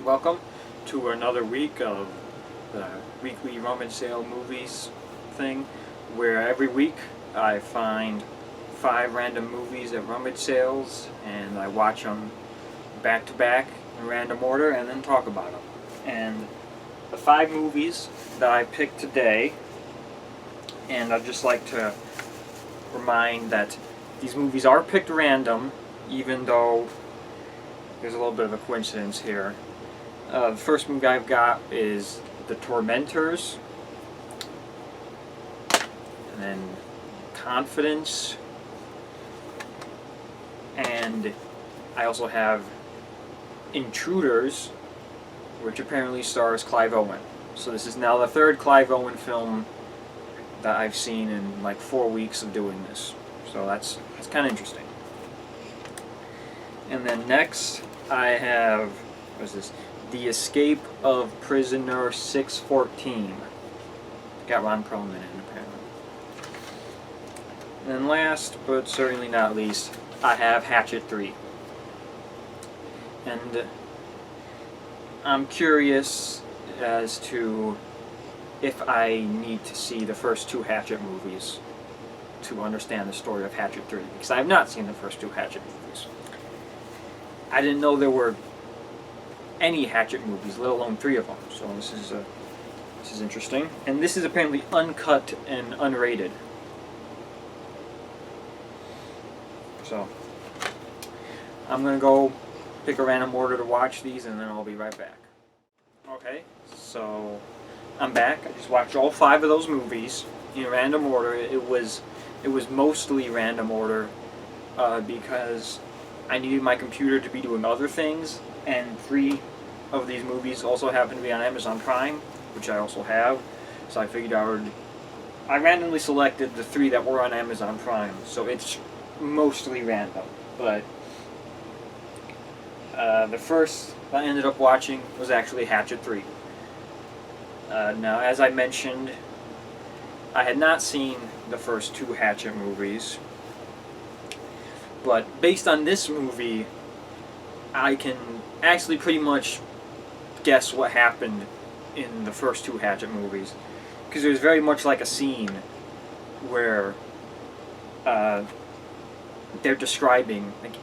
Welcome to another week of the weekly Rummage sale movies thing, where every week I find 5 random movies at Rummage sales and I watch them back to back in random order and then talk about them. And the 5 movies that I picked today, and I'd just like to remind that these movies are picked random, even though there's a little bit of a coincidence here. The first movie I've got is The Tormentors, and then Confidence, and I also have Intruders, which apparently stars Clive Owen. So this is now the 3rd Clive Owen film that I've seen in like 4 weeks of doing this. So that's kind of interesting. And then next I have, what is this? The Escape of Prisoner 614. Got Ron Perlman in, apparently. And then last, but certainly not least, I have Hatchet III. And I'm curious as to if I need to see the first 2 Hatchet movies to understand the story of Hatchet III, because I have not seen the first 2 Hatchet movies. I didn't know there were any Hatchet movies, let alone 3 of them. So this is interesting. And this is apparently uncut and unrated. So I'm gonna go pick a random order to watch these, and then I'll be right back. Okay, so I'm back. I just watched all 5 of those movies in random order. It was mostly random order because I needed my computer to be doing other things, and 3 of these movies also happen to be on Amazon Prime, which I also have. So I figured I randomly selected the 3 that were on Amazon Prime, so it's mostly random. But the first I ended up watching was actually Hatchet III. Now, as I mentioned, I had not seen the first 2 Hatchet movies, but based on this movie, I can actually pretty much guess what happened in the first 2 Hatchet movies, because there's very much like a scene where they're describing, like,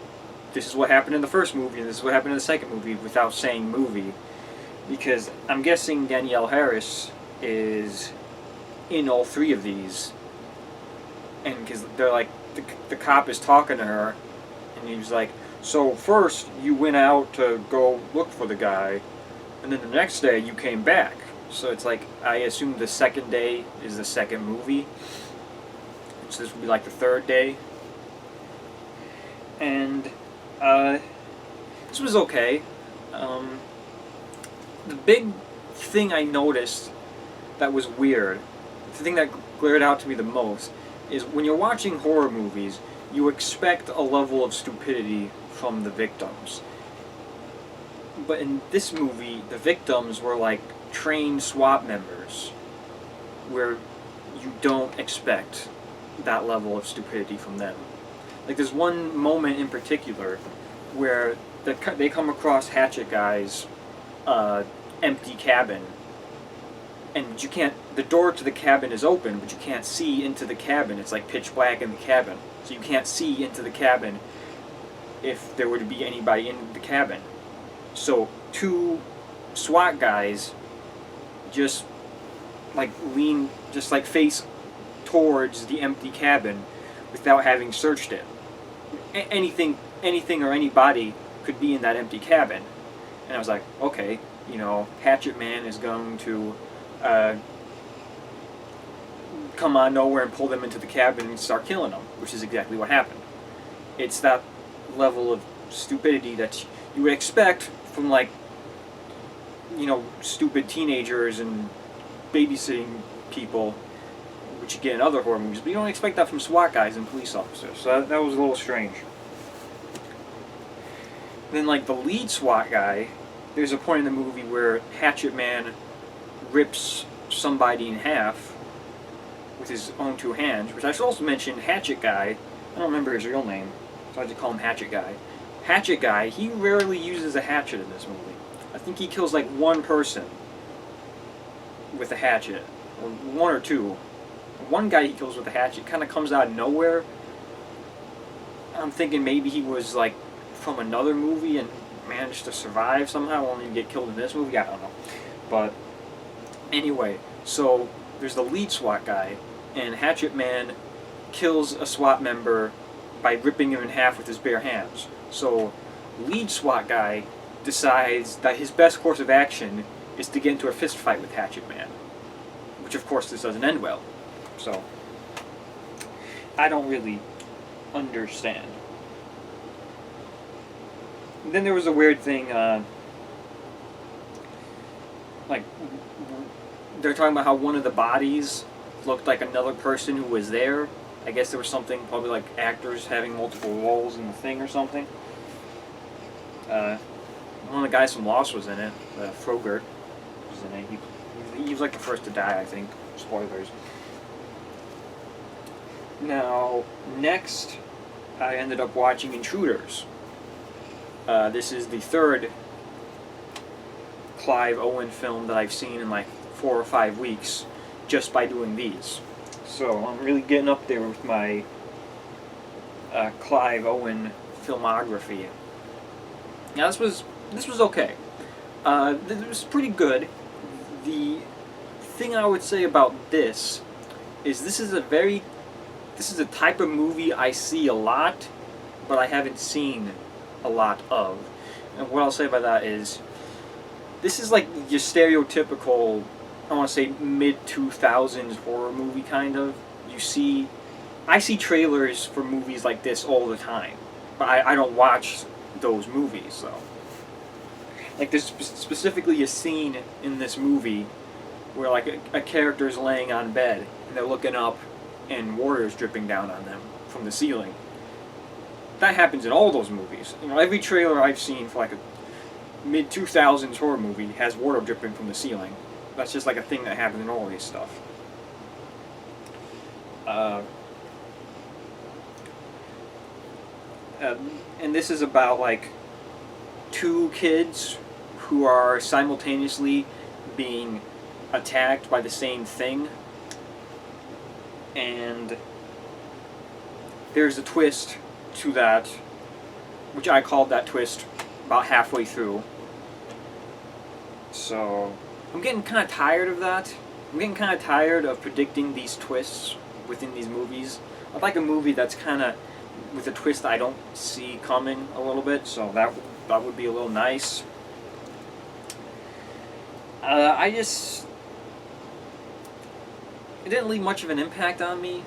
this is what happened in the first movie and this is what happened in the second movie without saying movie, because I'm guessing Danielle Harris is in all 3 of these, and because they're like, the cop is talking to her and he was like, so first you went out to go look for the guy, and then the next day you came back. So it's like, I assume the second day is the second movie, so this would be like the 3rd day. And this was okay. The big thing I noticed that was weird, the thing that glared out to me the most, is when you're watching horror movies, you expect a level of stupidity from the victims. But in this movie, the victims were like trained SWAT members, where you don't expect that level of stupidity from them. Like, there's one moment in particular where they come across Hatchet Guy's empty cabin, and you can't, the door to the cabin is open, but you can't see into the cabin. It's like pitch black in the cabin, so you can't see into the cabin if there were to be anybody in the cabin. So 2 SWAT guys just like lean, just like face towards the empty cabin without having searched it. Anything or anybody could be in that empty cabin. And I was like, okay, you know, Hatchet Man is going to come out of nowhere and pull them into the cabin and start killing them, which is exactly what happened. It's that level of stupidity that you would expect from, like, you know, stupid teenagers and babysitting people, which you get in other horror movies, but you don't expect that from SWAT guys and police officers, so that was a little strange. Then, like, the lead SWAT guy, there's a point in the movie where Hatchet Man rips somebody in half with his own 2 hands, which I should also mention, Hatchet Guy, I don't remember his real name, so I just call him Hatchet Guy. Hatchet Guy, he rarely uses a hatchet in this movie. I think he kills like one person with a hatchet, or one or two. One guy he kills with a hatchet kind of comes out of nowhere. I'm thinking maybe he was like from another movie and managed to survive somehow, only to get killed in this movie. I don't know. But anyway, so there's the lead SWAT guy, and Hatchet Man kills a SWAT member by ripping him in half with his bare hands. So lead SWAT guy decides that his best course of action is to get into a fist fight with Hatchet Man, which of course this doesn't end well. So I don't really understand. Then there was a weird thing, like they're talking about how one of the bodies looked like another person who was there. I guess there was something, probably like actors having multiple roles in the thing or something. One of the guys from Lost was in it. Frogurt was in it. He was like the first to die, I think. Spoilers. Now, next, I ended up watching Intruders. This is the third Clive Owen film that I've seen in like 4 or 5 weeks just by doing these. So I'm really getting up there with my Clive Owen filmography. Now this was okay. This was pretty good. The thing I would say about this is this is a type of movie I see a lot, but I haven't seen a lot of. And what I'll say by that is this is like your stereotypical, I want to say mid-2000s horror movie kind of. I see trailers for movies like this all the time, but I don't watch those movies, so. Like there's specifically a scene in this movie where like a character's laying on bed and they're looking up and water's dripping down on them from the ceiling. That happens in all those movies. You know, every trailer I've seen for like a mid-2000s horror movie has water dripping from the ceiling. That's just like a thing that happens in all this stuff. And this is about like 2 kids who are simultaneously being attacked by the same thing, and there's a twist to that, which I called that twist about halfway through. So I'm getting kind of tired of that. I'm getting kind of tired of predicting these twists within these movies. I'd like a movie that's kind of with a twist I don't see coming a little bit, so that would be a little nice. It didn't leave much of an impact on me.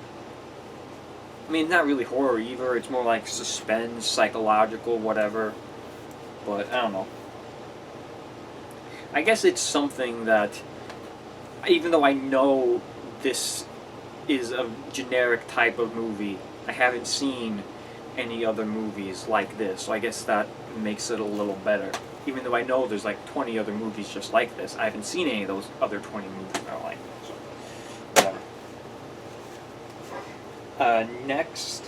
I mean, not really horror either. It's more like suspense, psychological, whatever. But I don't know. I guess it's something that, even though I know this is a generic type of movie, I haven't seen any other movies like this, so I guess that makes it a little better. Even though I know there's like 20 other movies just like this, I haven't seen any of those other 20 movies I like. So, whatever. Next,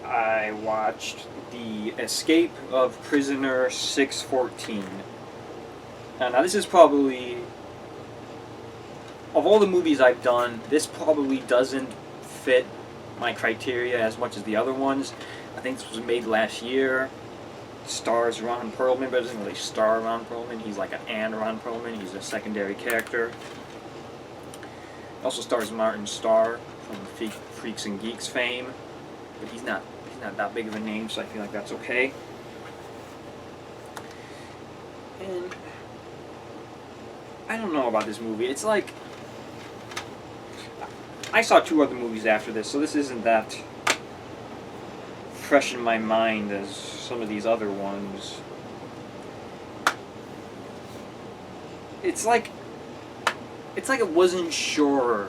I watched The Escape of Prisoner 614. Now this is probably, of all the movies I've done, this probably doesn't fit my criteria as much as the other ones. I think this was made last year. Stars Ron Perlman, but it doesn't really star Ron Perlman. He's like an Ron Perlman. He's a secondary character. It also stars Martin Starr from Freaks and Geeks fame, but he's not that big of a name, so I feel like that's okay. And I don't know about this movie. It's like, I saw 2 other movies after this, so this isn't that fresh in my mind as some of these other ones. It's like it wasn't sure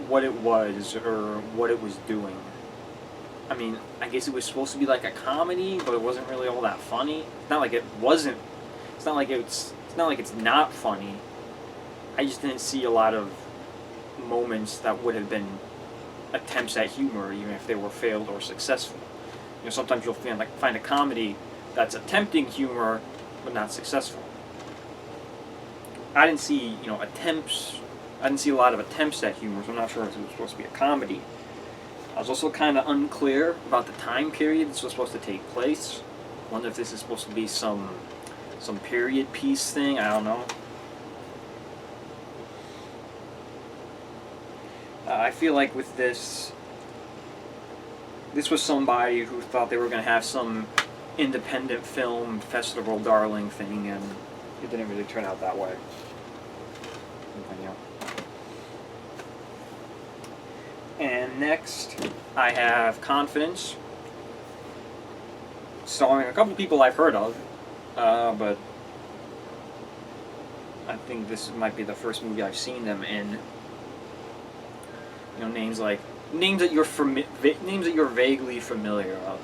what it was or what it was doing. I mean, I guess it was supposed to be like a comedy, but it wasn't really all that funny. It's not like it wasn't. It's not like it's not funny. I just didn't see a lot of moments that would have been attempts at humor, even if they were failed or successful. You know, sometimes you'll find a comedy that's attempting humor but not successful. I didn't see, attempts. I didn't see a lot of attempts at humor, so I'm not sure if it was supposed to be a comedy. I was also kind of unclear about the time period this was supposed to take place. Wonder if this is supposed to be some period piece thing. I don't know. I feel like with this was somebody who thought they were going to have some independent film festival darling thing, and it didn't really turn out that way. And next, I have Confidence, starring a couple people I've heard of, but I think this might be the first movie I've seen them in. Names that you're vaguely familiar of: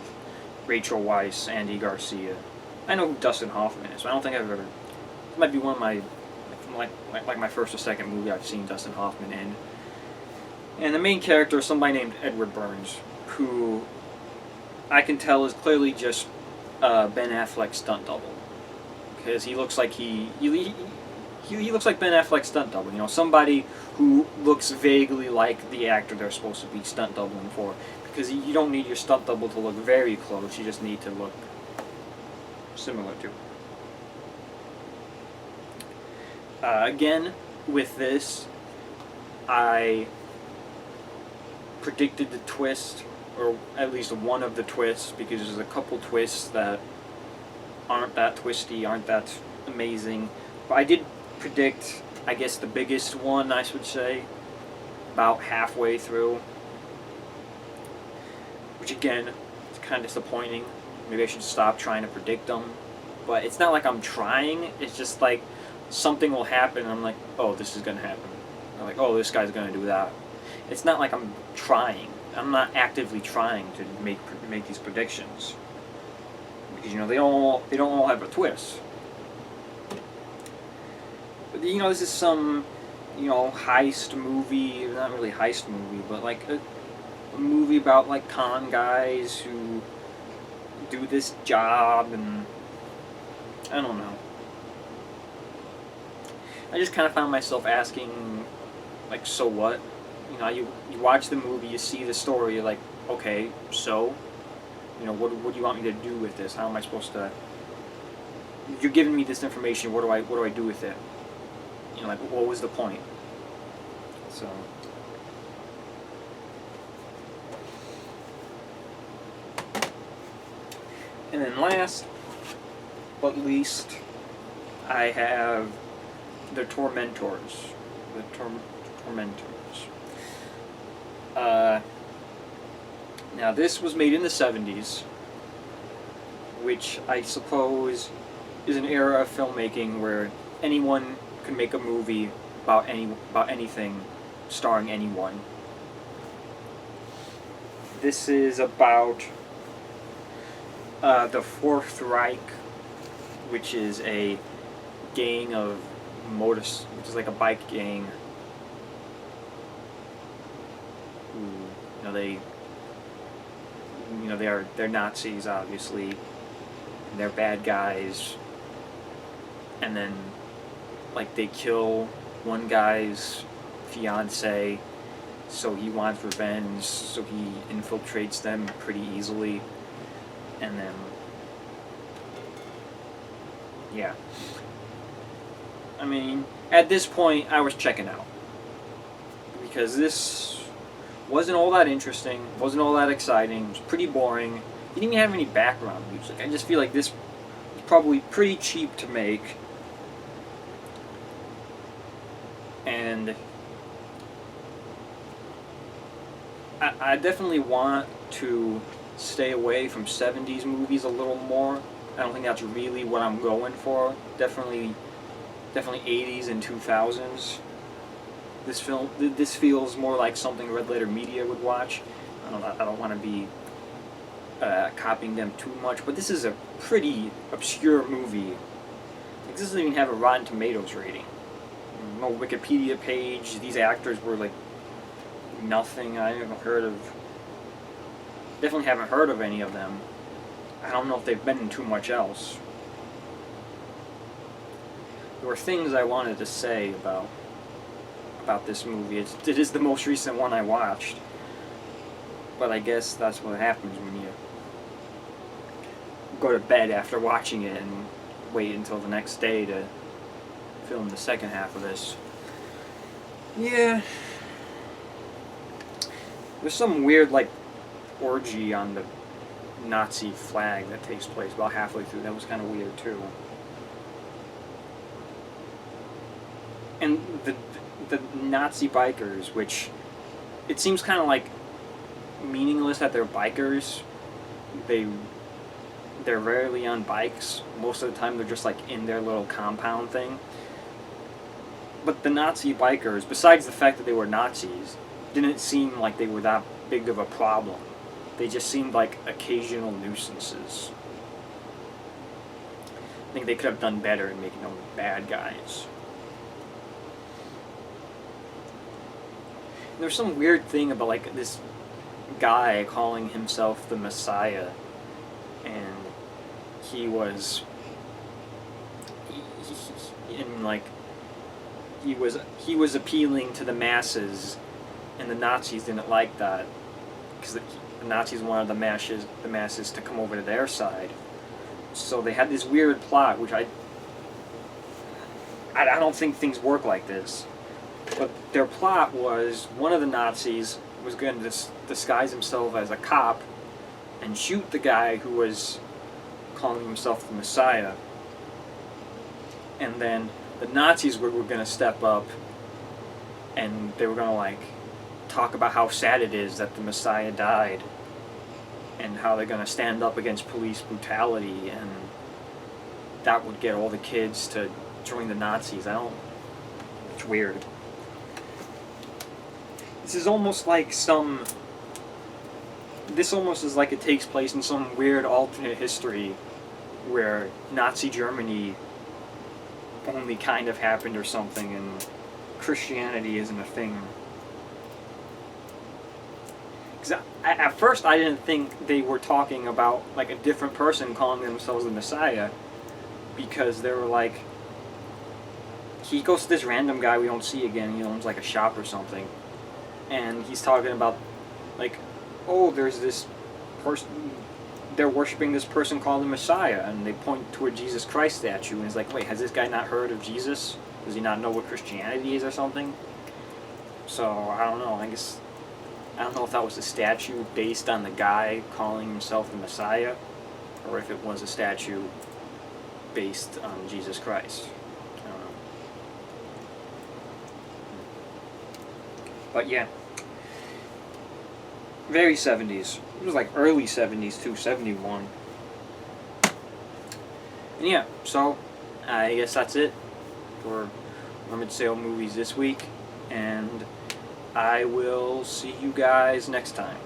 Rachel Weisz, Andy Garcia. I know who Dustin Hoffman is, but I don't think I've ever. It might be one of my my first or second movie I've seen Dustin Hoffman in. And the main character is somebody named Edward Burns, who I can tell is clearly just Ben Affleck's stunt double, because he looks like he looks like Ben Affleck's stunt double. Somebody who looks vaguely like the actor they're supposed to be stunt doubling for, because you don't need your stunt double to look very close. You just need to look similar to. Again, with this, I predicted the twist, or at least one of the twists, because there's a couple twists that aren't that twisty, aren't that amazing. But I did predict, I guess, the biggest one, I should say, about halfway through. Which, again, it's kind of disappointing. Maybe I should stop trying to predict them. But it's not like I'm trying, it's just like something will happen and I'm like, oh, this is going to happen. I'm like, oh, this guy's going to do that. It's not like I'm trying. I'm not actively trying to make these predictions, because they don't all have a twist. But this is some heist movie, not really heist movie, but like a movie about like con guys who do this job, and I don't know. I just kind of found myself asking, like, so what? You watch the movie, you see the story, you're like, okay, so, what do you want me to do with this? How am I supposed to? You're giving me this information. What do I do with it? Like, what was the point? So. And then last but least, I have the Tormentors. Tormentors. Now this was made in the 70s, which I suppose is an era of filmmaking where anyone can make a movie about anything, starring anyone. This is about the Fourth Reich, which is a gang of which is like a bike gang. They're Nazis, obviously, and they're bad guys, and then like they kill one guy's fiance, so he wants revenge, so he infiltrates them pretty easily, and then yeah. I mean, at this point I was checking out, because this wasn't all that interesting, wasn't all that exciting, it was pretty boring, didn't even have any background music. I just feel like this was probably pretty cheap to make, and I definitely want to stay away from 70s movies a little more. I don't think that's really what I'm going for. Definitely 80s and 2000s. This feels more like something Red Letter Media would watch. I don't want to be copying them too much, but this is a pretty obscure movie. Like, this doesn't even have a Rotten Tomatoes rating. No Wikipedia page. These actors were like nothing. I haven't heard of. Definitely haven't heard of any of them. I don't know if they've been in too much else. The were things I wanted to say about this movie. It is the most recent one I watched, but I guess that's what happens when you go to bed after watching it and wait until the next day to film the second half of this. Yeah. There's some weird, like, orgy on the Nazi flag that takes place about halfway through. That was kind of weird, too. And the Nazi bikers, which it seems kind of like meaningless that they're bikers. They're rarely on bikes. Most of the time they're just like in their little compound thing. But the Nazi bikers, besides the fact that they were Nazis, didn't seem like they were that big of a problem. They just seemed like occasional nuisances. I think they could have done better in making them bad guys. There's some weird thing about like this guy calling himself the Messiah, and he was appealing to the masses, and the Nazis didn't like that because the Nazis wanted the masses to come over to their side. So they had this weird plot, which I don't think things work like this. But their plot was one of the Nazis was going to disguise himself as a cop and shoot the guy who was calling himself the Messiah. And then the Nazis were going to step up and they were going to like talk about how sad it is that the Messiah died and how they're going to stand up against police brutality, and that would get all the kids to join the Nazis. It's weird. This almost is like it takes place in some weird alternate history where Nazi Germany only kind of happened or something and Christianity isn't a thing. Because at first I didn't think they were talking about like a different person calling themselves the Messiah, because they were like, he goes to this random guy we don't see again, he owns like a shop or something, and he's talking about like, oh, there's this person, they're worshiping this person called the Messiah, and they point to a Jesus Christ statue, and he's like, wait, has this guy not heard of Jesus? Does he not know what Christianity is or something? So, I don't know, I don't know if that was a statue based on the guy calling himself the Messiah, or if it was a statue based on Jesus Christ. I don't know. But yeah. Very 70s. It was like early 70s too, 71. And yeah, so I guess that's it for Rummage Sale Movies this week, and I will see you guys next time.